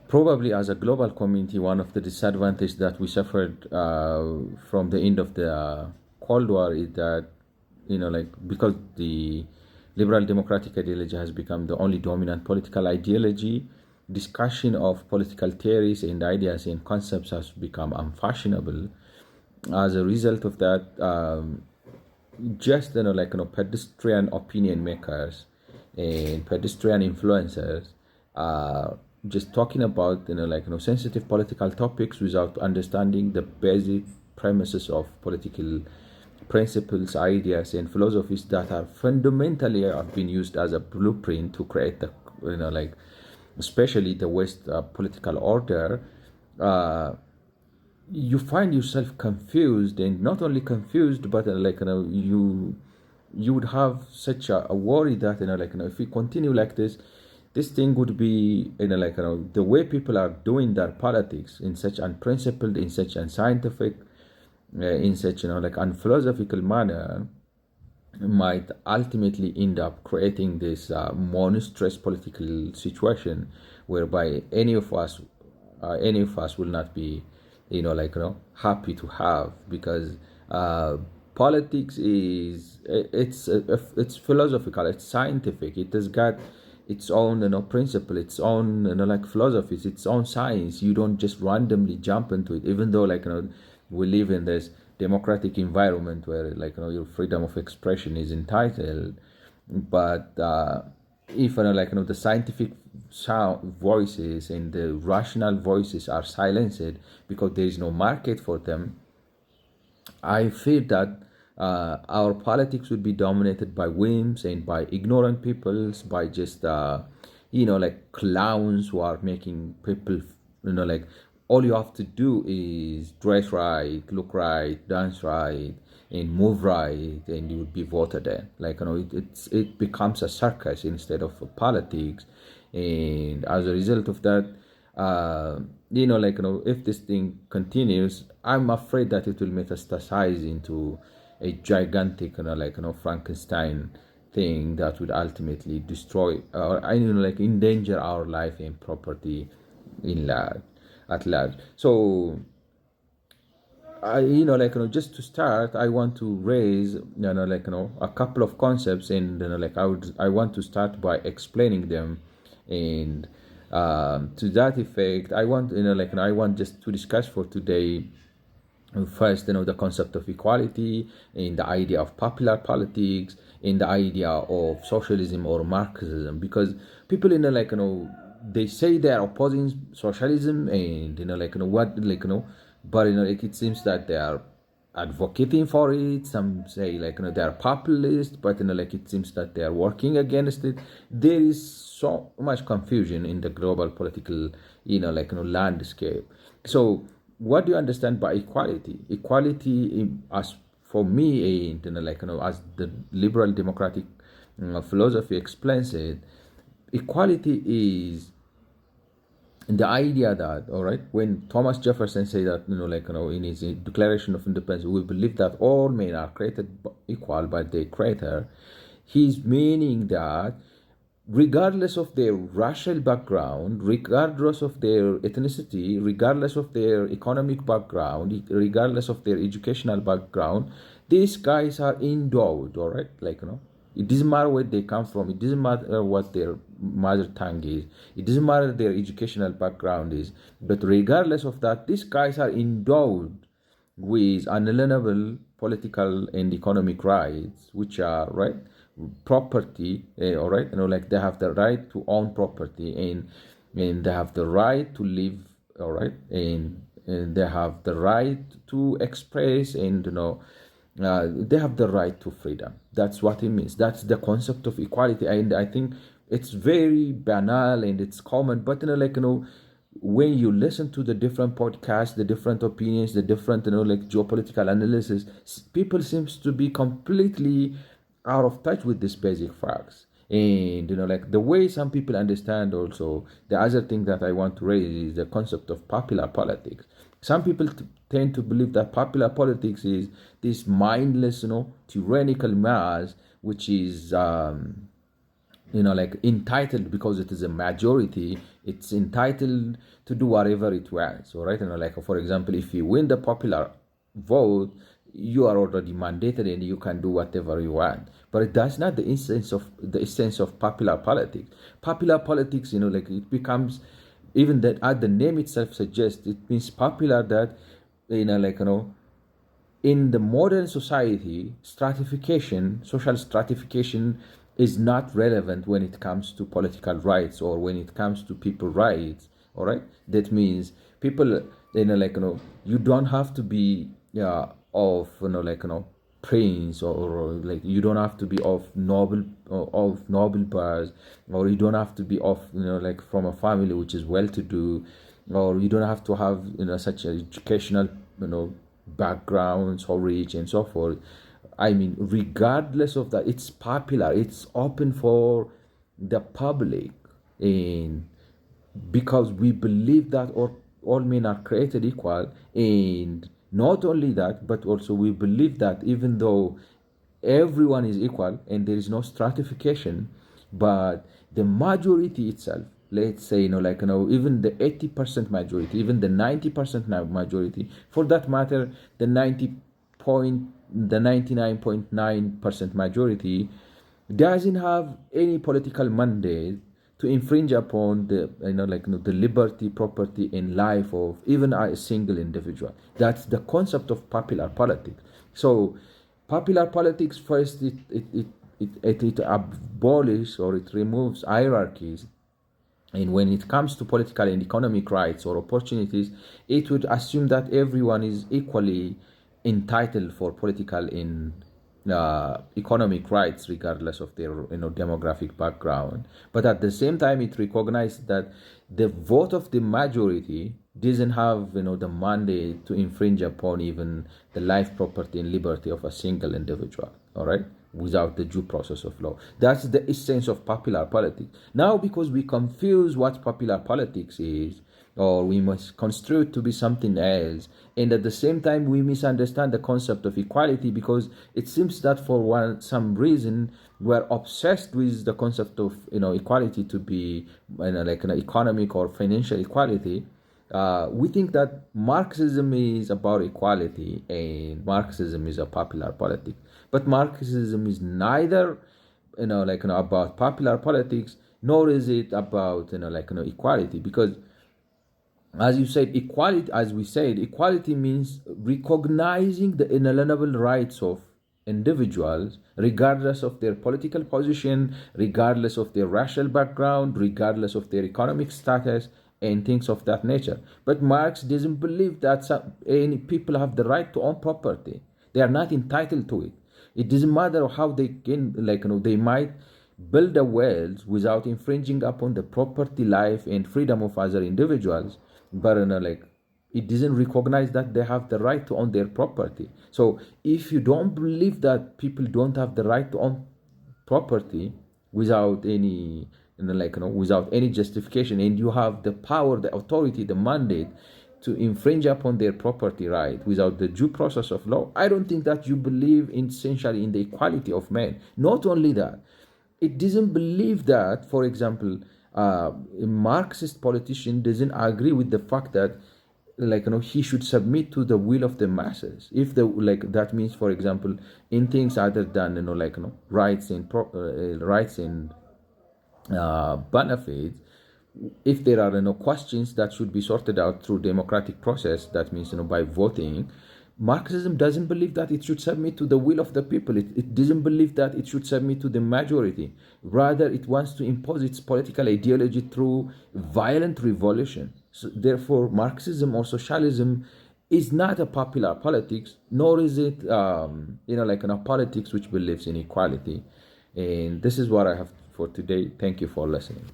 Probably as a global community, one of the disadvantages that we suffered from the end of the Cold War is that, because the liberal democratic ideology has become the only dominant political ideology, discussion of political theories and ideas and concepts has become unfashionable. As a result of that, just pedestrian opinion makers and pedestrian influencers just talking about sensitive political topics without understanding the basic premises of political principles, ideas, and philosophies that are fundamentally have been used as a blueprint to create the especially the West political order. uh, you find yourself confused, and not only confused, but you would have such a worry that if we continue like this thing would be the way people are doing their politics in such unprincipled, in such unscientific, in such unphilosophical manner, might ultimately end up creating this monstrous political situation whereby any of us will not be happy to have, because politics is it's philosophical, it's scientific, it has got its own principle, its own philosophies, its own science. You don't just randomly jump into it, even though we live in this democratic environment where your freedom of expression is entitled. But if the scientific sound voices and the rational voices are silenced because there is no market for them, I feel that our politics would be dominated by whims and by ignorant peoples, by just clowns who are making people all you have to do is dress right, look right, dance right, and move right, and you would be voted in. It becomes a circus instead of a politics, and as a result of that, if this thing continues, I'm afraid that it will metastasize into a gigantic, Frankenstein thing that would ultimately destroy or endanger our life and property in large at large. So I just to start, I want to raise a couple of concepts, and I want to start by explaining them, and to that effect I want I want just to discuss for today first the concept of equality, and the idea of popular politics, and the idea of socialism or Marxism, because people they say they are opposing socialism, and what but it seems that they are advocating for it. Some say they are populist, but it seems that they are working against it. There is so much confusion in the global political landscape. So what do you understand by equality? Equality, as for me, and as the liberal democratic philosophy explains it, equality is the idea that, all right, when Thomas Jefferson said that in his Declaration of Independence, we believe that all men are created equal by their creator, he's meaning that regardless of their racial background, regardless of their ethnicity, regardless of their economic background, regardless of their educational background, these guys are endowed, all right, it doesn't matter where they come from, it doesn't matter what their mother tongue is, it doesn't matter their educational background is, but regardless of that, these guys are endowed with unalienable political and economic rights, which are right property, all right, they have the right to own property, and they have the right to live, all right, and they have the right to express, and they have the right to freedom. That's what it means. That's the concept of equality, and I think it's very banal and it's common, but when you listen to the different podcasts, the different opinions, the different geopolitical analysis, people seems to be completely out of touch with these basic facts. And the way some people understand also, the other thing that I want to raise is the concept of popular politics. Some people tend to believe that popular politics is this mindless tyrannical mass which is like entitled, because it is a majority, it's entitled to do whatever it wants. All right, like for example, if you win the popular vote, you are already mandated and you can do whatever you want. But that's not the essence of popular politics. Popular politics, like it becomes, even that as the name itself suggests, it means popular, that in the modern society, social stratification is not relevant when it comes to political rights or when it comes to people rights. All right, that means people, you don't have to be of prince, or like you don't have to be of noble birth, or you don't have to be of like from a family which is well to do, or you don't have to have such an educational background so rich and so forth. I mean, regardless of that, it's popular, it's open for the public, and because we believe that all men are created equal. And not only that, but also we believe that even though everyone is equal and there is no stratification, but the majority itself, let's say, even the 80% majority, even the 90% majority, for that matter, the 99.9% majority doesn't have any political mandate to infringe upon the liberty, property, and life of even a single individual. That's the concept of popular politics. So popular politics, first, it abolishes, or it removes hierarchies. And when it comes to political and economic rights or opportunities, it would assume that everyone is equally entitled for political and economic rights, regardless of their demographic background. But at the same time, it recognized that the vote of the majority doesn't have the mandate to infringe upon even the life, property, and liberty of a single individual. All right, without the due process of law. That's the essence of popular politics. Now, because we confuse what popular politics is, or we must construe it to be something else, and at the same time we misunderstand the concept of equality, because it seems that for some reason we're obsessed with the concept of equality to be like an economic or financial equality. We think that Marxism is about equality and Marxism is a popular politics. But Marxism is neither about popular politics, nor is it about equality. Because as we said, equality means recognizing the inalienable rights of individuals, regardless of their political position, regardless of their racial background, regardless of their economic status, and things of that nature. But Marx doesn't believe that any people have the right to own property. They are not entitled to it. It doesn't matter how they can, they might build a wealth without infringing upon the property, life, and freedom of other individuals. But it doesn't recognize that they have the right to own their property. So if you don't believe that people don't have the right to own property without any without any justification, and you have the power, the authority, the mandate to infringe upon their property right without the due process of law, I don't think that you believe essentially in the equality of men. Not only that, it doesn't believe that, for example, a Marxist politician doesn't agree with the fact that he should submit to the will of the masses. If that means, for example, in things other than rights and benefits, if there are questions that should be sorted out through democratic process, that means by voting, Marxism doesn't believe that it should submit to the will of the people. It doesn't believe that it should submit to the majority. Rather, it wants to impose its political ideology through violent revolution. So, therefore, Marxism or socialism is not a popular politics, nor is it a politics which believes in equality. And this is what I have for today. Thank you for listening.